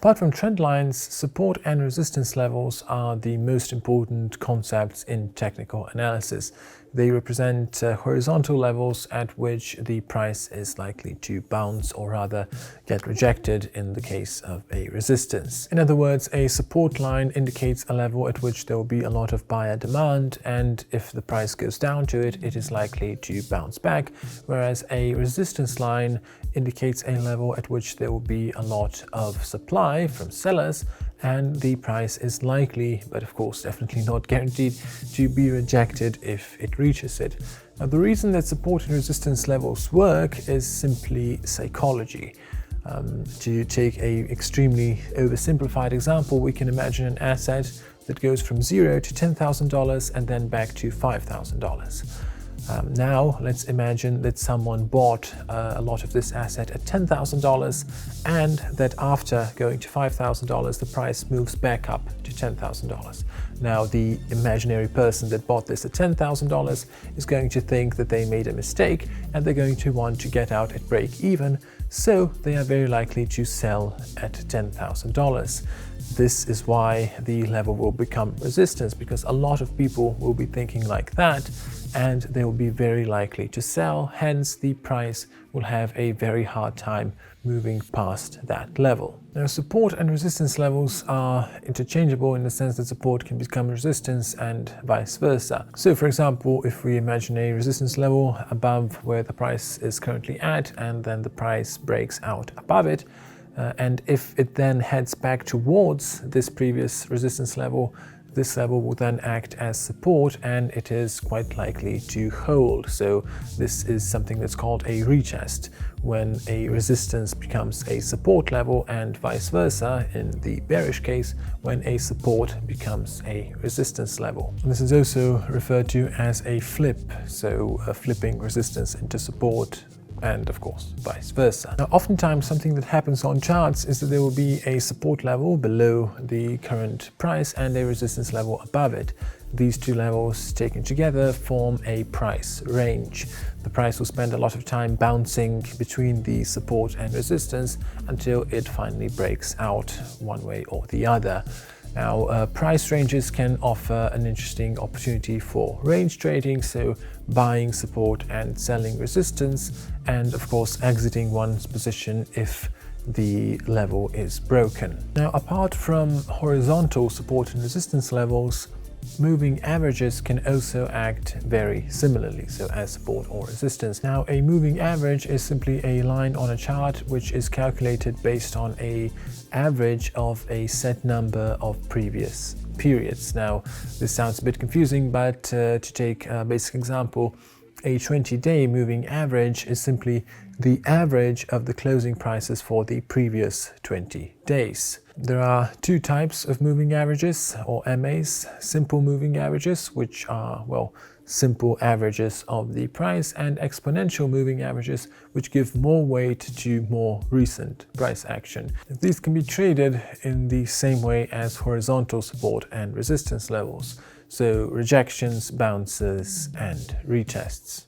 Apart from trend lines, support and resistance levels are the most important concepts in technical analysis. They represent horizontal levels at which the price is likely to bounce, or rather get rejected in the case of a resistance. In other words, a support line indicates a level at which there will be a lot of buyer demand, and if the price goes down to it, it is likely to bounce back, whereas a resistance line indicates a level at which there will be a lot of supply from sellers, and the price is likely, but of course definitely not guaranteed, to be rejected if it reaches it. Now, the reason that support and resistance levels work is simply psychology. To take an extremely oversimplified example, we can imagine an asset that goes from $0 to $10,000 and then back to $5,000. Now, let's imagine that someone bought a lot of this asset at $10,000 and that after going to $5,000, the price moves back up to $10,000. Now, the imaginary person that bought this at $10,000 is going to think that they made a mistake and they're going to want to get out at break even, so they are very likely to sell at $10,000. This is why the level will become resistance, because a lot of people will be thinking like that and they will be very likely to sell. Hence, the price will have a very hard time moving past that level. Now, support and resistance levels are interchangeable in the sense that support can become resistance and vice versa. So, for example, if we imagine a resistance level above where the price is currently at, and then the price breaks out above it, and if it then heads back towards this previous resistance level, this level will then act as support, and it is quite likely to hold. So this is something that's called a retest, when a resistance becomes a support level, and vice versa in the bearish case, when a support becomes a resistance level. And this is also referred to as a flip, so flipping resistance into support, and of course vice versa. Now, oftentimes something that happens on charts is that there will be a support level below the current price and a resistance level above it. These two levels taken together form a price range. The price will spend a lot of time bouncing between the support and resistance until it finally breaks out one way or the other. Now, price ranges can offer an interesting opportunity for range trading, so buying support and selling resistance, and of course exiting one's position if the level is broken. Now, apart from horizontal support and resistance levels, moving averages can also act very similarly, so as support or resistance. Now, a moving average is simply a line on a chart which is calculated based on an average of a set number of previous periods. Now, this sounds a bit confusing, but to take a basic example, a 20-day moving average is simply the average of the closing prices for the previous 20 days. There are two types of moving averages, or MAs: simple moving averages, which are, well, simple averages of the price, and exponential moving averages, which give more weight to more recent price action. These can be traded in the same way as horizontal support and resistance levels, so rejections, bounces, and retests.